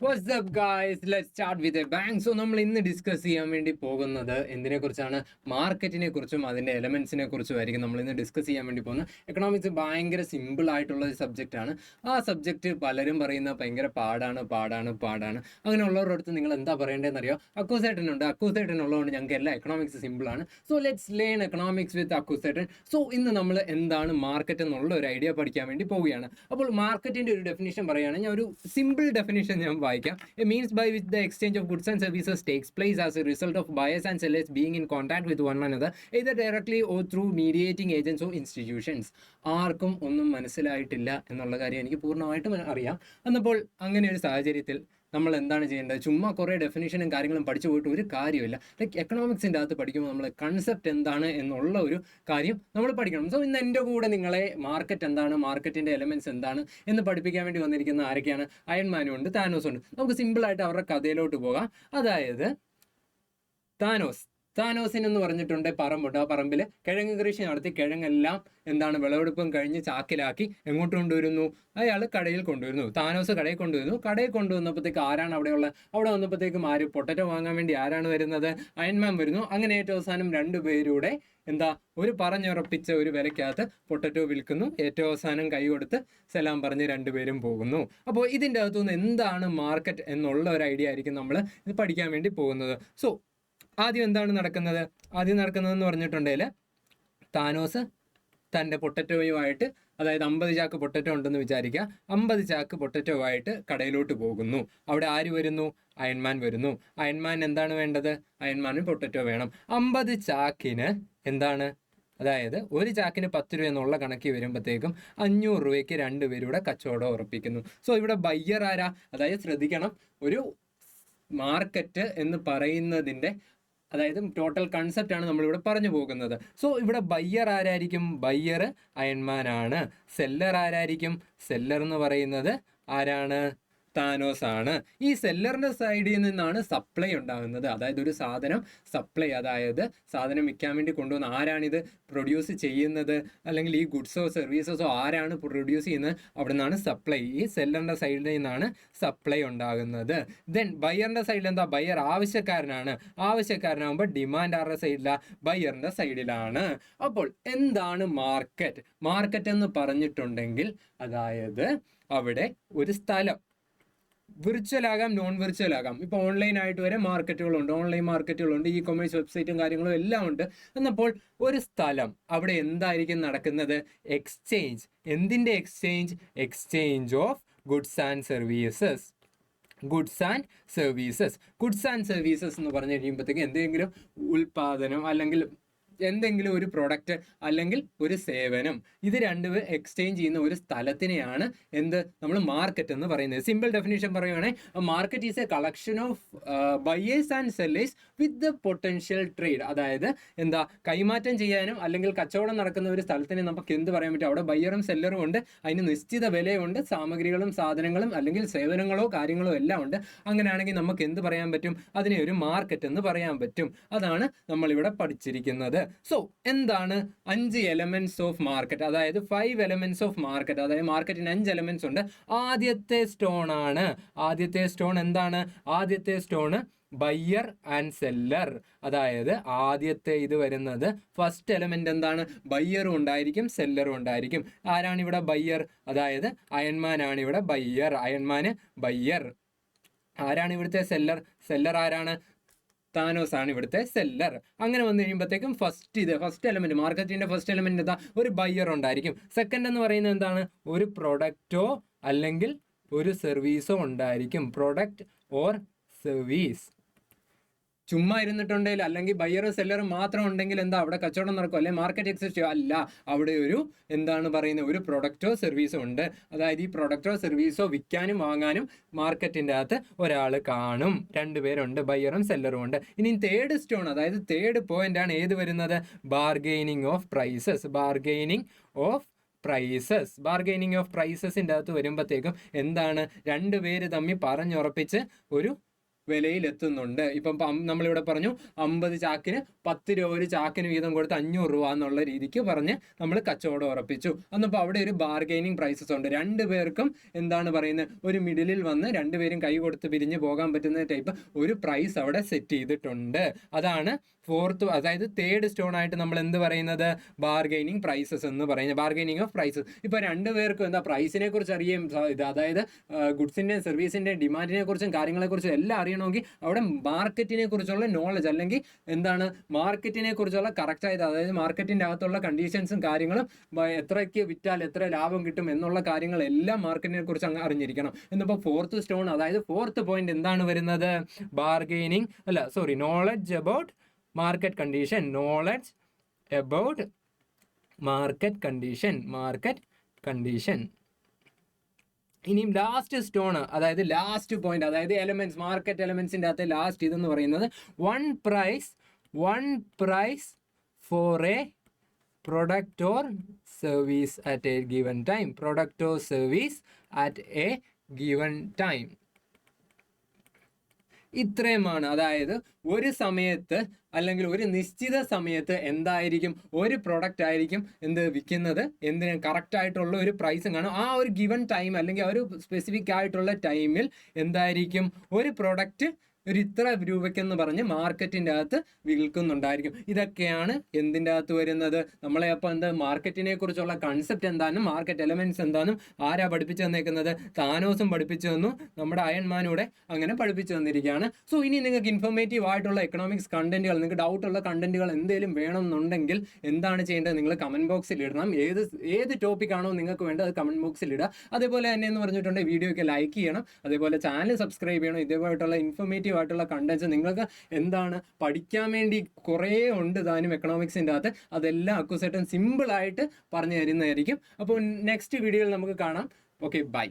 What's up guys? Let's start with a bang. So നമ്മൾ ഇന്ന് discuss ചെയ്യാൻ വേണ്ടി പോകുന്നത് എന്തിനെ കുറിച്ചാണ്? മാർക്കറ്റിനെ കുറിച്ചും അതിൻ്റെ എലമെന്റ്സിനെ കുറിച്ചും ആയിരിക്കും നമ്മൾ ഇന്ന് ഡിസ്കസ് ചെയ്യാൻ വേണ്ടി പോകുന്നത്. എക്കണോമിക്സ് ഭയങ്കര സിമ്പിൾ ആയിട്ടുള്ള ഒരു സബ്ജക്റ്റ് ആണ്. ആ സബ്ജക്റ്റ് പലരും പറയുന്ന ഭയങ്കര പാടാണ്. അങ്ങനെയുള്ളവരുടെ അടുത്ത് നിങ്ങൾ എന്താ പറയേണ്ടതെന്ന് അറിയോ? അക്കൂസേട്ടൻ ഉണ്ട്. അക്കൂസേട്ടൻ ഉള്ളതുകൊണ്ട് ഞങ്ങൾക്ക് എല്ലാ എക്കണോമിക്സ് സിമ്പിൾ ആണ്. So let's learn economics with Akkoosettan. So ഇന്ന് നമ്മൾ എന്താണ് മാർക്കറ്റ് എന്നുള്ള ഒരു ഐഡിയ പഠിക്കാൻ വേണ്ടി പോവുകയാണ്. അപ്പോൾ മാർക്കറ്റിന്റെ ഒരു ഡെഫിനിഷൻ പറയുകയാണെങ്കിൽ ഞാൻ ഒരു സിമ്പിൾ ഡെഫിനിഷൻ ഞാൻ വായിക്കാം. A means by which the exchange of goods and services takes place as a result of buyers and sellers being in contact with one another, either directly or through mediating agents or institutions. ആർക്കും ഒന്നും മനസ്സിലായിട്ടില്ല എന്നുള്ള കാര്യം എനിക്ക് പൂർണ്ണമായിട്ടും അറിയാം. എന്നപ്പോൾ അങ്ങനെ ഒരു സാഹചര്യത്തിൽ നമ്മൾ എന്താണ് ചെയ്യേണ്ടത്? ചുമ്മാ കുറേ ഡെഫിനിഷനും കാര്യങ്ങളും പഠിച്ചു പോയിട്ട് ഒരു കാര്യമില്ല. ലൈക്ക് എക്കണോമിക്സിൻ്റെ അകത്ത് പഠിക്കുമ്പോൾ നമ്മൾ കൺസെപ്റ്റ് എന്താണ് എന്നുള്ള ഒരു കാര്യം നമ്മൾ പഠിക്കണം. സോ ഇന്ന് എൻ്റെ കൂടെ നിങ്ങളെ മാർക്കറ്റ് എന്താണ്, മാർക്കറ്റിൻ്റെ എലമെൻറ്റ്സ് എന്താണ് എന്ന് പഠിപ്പിക്കാൻ വേണ്ടി വന്നിരിക്കുന്ന ആരൊക്കെയാണ്? അയൺമാനും ഉണ്ട്, താനോസും ഉണ്ട്. നമുക്ക് സിമ്പിളായിട്ട് അവരുടെ കഥയിലോട്ട് പോകാം. അതായത് താനോസിനെന്ന് പറഞ്ഞിട്ടുണ്ട് പറമ്പുണ്ട്. ആ പറമ്പിൽ കിഴങ്ങ് കൃഷി നടത്തി കിഴങ്ങെല്ലാം എന്താണ് വിളവെടുപ്പും കഴിഞ്ഞ് ചാക്കിലാക്കി എങ്ങോട്ട് കൊണ്ടുവരുന്നു? അയാൾ കടയിൽ കൊണ്ടുവരുന്നു. താനോസ് കടയിൽ കൊണ്ടുവരുന്നു. കടയിൽ കൊണ്ടുവന്നപ്പോഴത്തേക്ക് ആരാണ് അവിടെ വന്നപ്പോഴത്തേക്കും പൊട്ടറ്റോ വാങ്ങാൻ വേണ്ടി ആരാണ് വരുന്നത്? അയൺമാൻ വരുന്നു. അങ്ങനെ ഏറ്റവും അവസാനം രണ്ടുപേരുടെ ഒരു പറഞ്ഞുറപ്പിച്ച ഒരു വിലക്കകത്ത് പൊട്ടറ്റോ വിൽക്കുന്നു. ഏറ്റവും അവസാനം കൈ കൊടുത്ത് സലാം പറഞ്ഞ് രണ്ടുപേരും പോകുന്നു. അപ്പോൾ ഇതിൻ്റെ അകത്തുനിന്ന് എന്താണ് മാർക്കറ്റ് എന്നുള്ള ഒരു ഐഡിയ ആയിരിക്കും നമ്മൾ ഇത് പഠിക്കാൻ വേണ്ടി പോകുന്നത്. സോ ആദ്യം എന്താണ് നടക്കുന്നതെന്ന് പറഞ്ഞിട്ടുണ്ടെങ്കിൽ താനോസ് തൻ്റെ പൊട്ടറ്റോയുമായിട്ട്, അതായത് 50 ചാക്ക് പൊട്ടറ്റോ ഉണ്ടെന്ന് വിചാരിക്കുക. 50 ചാക്ക് പൊട്ടറ്റോ ആയിട്ട് കടയിലോട്ട് പോകുന്നു. അവിടെ ആര് വരുന്നു? അയൺമാൻ വരുന്നു. അയൺമാൻ എന്താണ് വേണ്ടത്? അയൺമാന് പൊട്ടറ്റോ വേണം. 50 ചാക്കിന് എന്താണ്, അതായത് ഒരു ചാക്കിന് 10 രൂപ എന്നുള്ള കണക്ക് വരുമ്പോഴത്തേക്കും 500 രൂപയ്ക്ക് രണ്ടുപേരുടെ കച്ചവടം ഉറപ്പിക്കുന്നു. സോ ഇവിടെ ബയ്യർ ആരാ? അതായത് ശ്രദ്ധിക്കണം, ഒരു മാർക്കറ്റ് എന്ന് പറയുന്നതിൻ്റെ അതായത് ടോട്ടൽ കൺസെപ്റ്റ് ആണ് നമ്മളിവിടെ പറഞ്ഞു പോകുന്നത്. സോ ഇവിടെ ബയ്യർ ആരായിരിക്കും? ബയ്യർ അയൺമാനാണ്. സെല്ലർ ആരായിരിക്കും? സെല്ലർ എന്ന് പറയുന്നത് ആരാണ്? താനോസ് ആണ്. ഈ സെല്ലറിൻ്റെ സൈഡിൽ നിന്നാണ് സപ്ലൈ ഉണ്ടാകുന്നത്. അതായത് ഒരു സാധനം സപ്ലൈ, അതായത് സാധനം വിൽക്കാൻ വേണ്ടി കൊണ്ടുവന്ന് ആരാണിത് പ്രൊഡ്യൂസ് ചെയ്യുന്നത്, അല്ലെങ്കിൽ ഈ ഗുഡ്സോ സർവീസസോ ആരാണ് പ്രൊഡ്യൂസ് ചെയ്യുന്നത്, അവിടെ നിന്നാണ് സപ്ലൈ. ഈ സെല്ലറിൻ്റെ സൈഡിൽ നിന്നാണ് സപ്ലൈ ഉണ്ടാകുന്നത്. ദെൻ ബയ്യറിൻ്റെ സൈഡിൽ എന്താ? ബയ്യർ ആവശ്യക്കാരനാകുമ്പോൾ ഡിമാൻഡ് ആരുടെ സൈഡിലാണ്? ബയ്യറിൻ്റെ സൈഡിലാണ്. അപ്പോൾ എന്താണ് മാർക്കറ്റ് എന്ന് പറഞ്ഞിട്ടുണ്ടെങ്കിൽ, അതായത് അവിടെ ഒരു സ്ഥലം, വിർച്വൽ ആകാം, നോൺ വിർച്വൽ ആകാം. ഇപ്പോൾ ഓൺലൈനായിട്ട് വരെ മാർക്കറ്റുകളുണ്ട്, ഓൺലൈൻ മാർക്കറ്റുകളുണ്ട്, ഇ കൊമേഴ്സ് വെബ്സൈറ്റും കാര്യങ്ങളും എല്ലാം ഉണ്ട്. എന്നപ്പോൾ ഒരു സ്ഥലം, അവിടെ എന്തായിരിക്കും നടക്കുന്നത്? എക്സ്ചേഞ്ച്. എന്തിൻ്റെ exchange? Exchange of goods and services എന്ന് പറഞ്ഞു കഴിയുമ്പോഴത്തേക്ക് എന്തെങ്കിലും ഉൽപ്പാദനം അല്ലെങ്കിൽ എന്തെങ്കിലും ഒരു പ്രൊഡക്റ്റ് അല്ലെങ്കിൽ ഒരു സേവനം, ഇത് രണ്ടും എക്സ്ചേഞ്ച് ചെയ്യുന്ന ഒരു സ്ഥലത്തിനെയാണ് നമ്മൾ മാർക്കറ്റ് എന്ന് പറയുന്നത്. സിമ്പിൾ ഡെഫിനേഷൻ പറയുകയാണെങ്കിൽ market is a collection of buyers and sellers with the potential trade. അതായത് കൈമാറ്റം ചെയ്യാനും അല്ലെങ്കിൽ കച്ചവടം നടക്കുന്ന ഒരു സ്ഥലത്തിനെ നമുക്ക് എന്ത് പറയാൻ പറ്റും? അവിടെ ബയ്യറും സെല്ലറും ഉണ്ട്, അതിന് നിശ്ചിത വിലയുണ്ട്, സാമഗ്രികളും സാധനങ്ങളും അല്ലെങ്കിൽ സേവനങ്ങളോ കാര്യങ്ങളോ എല്ലാം ഉണ്ട്. അങ്ങനെയാണെങ്കിൽ നമുക്ക് എന്ത് പറയാൻ പറ്റും? അതിനെ ഒരു മാർക്കറ്റ് എന്ന് പറയാൻ പറ്റും. അതാണ് നമ്മളിവിടെ പഠിച്ചിരിക്കുന്നത്. സോ എന്താണ് 5 എലമെന്റ്സ് ഓഫ് മാർക്കറ്റ്? അതായത് 5 എലമെന്റ്സ് ഓഫ് മാർക്കറ്റ്. അതായത് മാർക്കറ്റിന് 5 എലമെന്റ്സ് ഉണ്ട്. ആദ്യത്തെ സ്റ്റോൺ എന്താണ്? ആദ്യത്തെ സ്റ്റോൺ ബയ്യർ ആൻഡ് സെല്ലർ. അതായത് ആദ്യത്തെ ഇത് വരുന്നത് ഫസ്റ്റ് എലമെന്റ് എന്താണ്? ബയ്യറും ഉണ്ടായിരിക്കും സെല്ലറും ഉണ്ടായിരിക്കും. ആരാണ് ഇവിടെ ബയ്യർ? അതായത് അയൺമാനാണ് ഇവിടെ ബയ്യർ. ബയ്യർ. ആരാണ് ഇവിടുത്തെ സെല്ലർ ആരാണ്? താനോസ് ആണ് ഇവിടുത്തെ സെല്ലർ. അങ്ങനെ വന്നു കഴിയുമ്പോഴത്തേക്കും ഫസ്റ്റ് എലമെന്റ്, മാർക്കറ്റിന്റെ ഫസ്റ്റ് എലമെന്റ് എന്താ? ഒരു ബയ്യർ ഉണ്ടായിരിക്കും. സെക്കൻഡ് എന്ന് പറയുന്നത് എന്താണ്? ഒരു പ്രൊഡക്റ്റോ അല്ലെങ്കിൽ ഒരു സർവീസോ ഉണ്ടായിരിക്കും. Product or service. ചുമ്മാ ഇരുന്നിട്ടുണ്ടെങ്കിൽ അല്ലെങ്കിൽ ബയ്യറും സെല്ലറും മാത്രം ഉണ്ടെങ്കിൽ അവിടെ കച്ചവടം നടക്കും, അല്ലെങ്കിൽ മാർക്കറ്റ് എക്സിസ്റ്റ് ചെയ്യും? അല്ല, അവിടെ ഒരു പ്രൊഡക്റ്റോ സർവീസോ ഉണ്ട്. അതായത് ഈ പ്രൊഡക്റ്റോ സർവീസോ വിൽക്കാനും വാങ്ങാനും മാർക്കറ്റിൻ്റെ അകത്ത് ഒരാൾ കാണും. 2 പേരുണ്ട്, ബയ്യറും സെല്ലറും ഉണ്ട്. ഇനി തേർഡ് സ്റ്റോൺ, അതായത് തേർഡ് പോയിന്റ് ആണ് ഏത് വരുന്നത്? ബാർഗെയിനിങ് ഓഫ് പ്രൈസസിൻ്റെ അകത്ത് വരുമ്പോഴത്തേക്കും എന്താണ്? 2 പേര് തമ്മിൽ പറഞ്ഞുറപ്പിച്ച് ഒരു വിലയിലെത്തുന്നുണ്ട്. ഇപ്പം നമ്മളിവിടെ പറഞ്ഞു 50 ചാക്കിന് 10 രൂപ ഒരു ചാക്കിന് വീതം കൊടുത്ത് 500 രൂപ എന്നുള്ള രീതിക്ക് പറഞ്ഞ് നമ്മൾ കച്ചവടം ഉറപ്പിച്ചു. അന്നപ്പോൾ അവിടെ ഒരു ബാർഗൈനിങ് പ്രൈസസ് ഉണ്ട്. രണ്ടുപേർക്കും എന്താണ് പറയുന്നത്, ഒരു മിഡിലിൽ വന്ന് രണ്ടുപേരും കൈ കൊടുത്ത് പിരിഞ്ഞ് പോകാൻ പറ്റുന്ന ടൈപ്പ് ഒരു പ്രൈസ് അവിടെ സെറ്റ് ചെയ്തിട്ടുണ്ട്. അതാണ് ഫോർത്ത്, അതായത് തേർഡ് സ്റ്റോൺ ആയിട്ട് നമ്മൾ എന്ത് പറയുന്നത്, ബാർഗൈനിങ് പ്രൈസസ് എന്ന് പറയുന്നത്, ബാർഗൈനിങ് ഓഫ് പ്രൈസസ്. ഇപ്പോൾ രണ്ടുപേർക്കും എന്താ പ്രൈസിനെ കുറിച്ച് അറിയാം, അതായത് ഗുഡ്സിൻ്റെയും സർവീസിൻ്റെയും ഡിമാൻഡിനെ കുറിച്ചും കാര്യങ്ങളെക്കുറിച്ചും എല്ലാം അറിയണമെങ്കിൽ അവിടെ മാർക്കറ്റിനെ കുറിച്ചുള്ള നോളജ്, അല്ലെങ്കിൽ എന്താണ് മാർക്കറ്റിനെ കുറിച്ചുള്ള കറക്റ്റായത്, അതായത് മാർക്കറ്റിൻ്റെ അകത്തുള്ള കണ്ടീഷൻസും കാര്യങ്ങളും, എത്രയ്ക്ക് വിറ്റാൽ എത്ര ലാഭം കിട്ടും എന്നുള്ള കാര്യങ്ങളെല്ലാം മാർക്കറ്റിനെ കുറിച്ച് അങ്ങ് അറിഞ്ഞിരിക്കണം. എന്നിപ്പോൾ ഫോർത്ത് സ്റ്റോൺ, അതായത് ഫോർത്ത് പോയിന്റ് എന്താണ് വരുന്നത്, bargaining knowledge about market condition, knowledge about market condition. ഇനിയും ലാസ്റ്റ് സ്റ്റോൺ, അതായത് ലാസ്റ്റ് പോയിന്റ്, അതായത് എലമെന്റ്സ്, മാർക്കറ്റ് എലമെന്റ്സിൻ്റെ അകത്ത് ലാസ്റ്റ് ഇതെന്ന് പറയുന്നത് one price for a product or service at a given time, product or service at a given time. ഇത്രയുമാണ്. അതായത് ഒരു സമയത്ത് അല്ലെങ്കിൽ ഒരു നിശ്ചിത സമയത്ത് എന്തായിരിക്കും ഒരു പ്രൊഡക്റ്റ് ആയിരിക്കും വിൽക്കുന്നത്, എന്തിന് കറക്റ്റായിട്ടുള്ള ഒരു പ്രൈസും കാണും. ആ ഒരു ഗിവൺ ടൈം അല്ലെങ്കിൽ ഒരു സ്പെസിഫിക് ആയിട്ടുള്ള ടൈമിൽ എന്തായിരിക്കും ഒരു പ്രൊഡക്റ്റ് ഒരു ഇത്ര രൂപയ്ക്കെന്ന് പറഞ്ഞ് മാർക്കറ്റിൻ്റെ അകത്ത് വിൽക്കുന്നുണ്ടായിരിക്കും. ഇതൊക്കെയാണ് എന്തിൻ്റെ അകത്ത് വരുന്നത്, നമ്മളെ അപ്പോൾ മാർക്കറ്റിനെ കുറിച്ചുള്ള കൺസെപ്റ്റ് എന്താണെന്നും മാർക്കറ്റ് എലമെന്റ്സ് എന്താണെന്നും ആരാ പഠിപ്പിച്ചു തന്നേക്കുന്നത്, താനോസും പഠിപ്പിച്ചു തന്നു, നമ്മുടെ അയൺമാനൂടെ അങ്ങനെ പഠിപ്പിച്ചു തന്നിരിക്കുകയാണ്. സോ ഇനി നിങ്ങൾക്ക് ഇൻഫോർമേറ്റീവ് ആയിട്ടുള്ള എക്കണോമിക്സ് കണ്ടന്റുകൾ, നിങ്ങൾക്ക് ഡൗട്ടുള്ള കണ്ടന്റുകൾ എന്തെങ്കിലും വേണമെന്നുണ്ടെങ്കിൽ എന്താണ് ചെയ്യേണ്ടത്, നിങ്ങൾ കമന്റ് ബോക്സിൽ ഇടണം. ഏത് ടോപ്പിക്കാണോ നിങ്ങൾക്ക് വേണ്ടത് അത് കമന്റ് ബോക്സിൽ ഇടുക. അതേപോലെ തന്നെ എന്ന് പറഞ്ഞിട്ടുണ്ടെങ്കിൽ വീഡിയോയ്ക്ക് ലൈക്ക് ചെയ്യണം, അതേപോലെ ചാനൽ സബ്സ്ക്രൈബ് ചെയ്യണം. ഇതേപോലെയുള്ള ഇൻഫോർമേറ്റീവ് ആയിട്ടുള്ള കണ്ടന്റ്സ് നിങ്ങൾക്ക് എന്താണ് പഠിക്കാൻ വേണ്ടി കുറേ ഉണ്ട് താനും എക്കണോമിക്സിൻ്റെ അകത്ത്. അതെല്ലാം അക്കുസേട്ടൻ സിമ്പിളായിട്ട് പറഞ്ഞു തരുന്നതായിരിക്കും. അപ്പോൾ നെക്സ്റ്റ് വീഡിയോയിൽ നമുക്ക് കാണാം. Okay, by.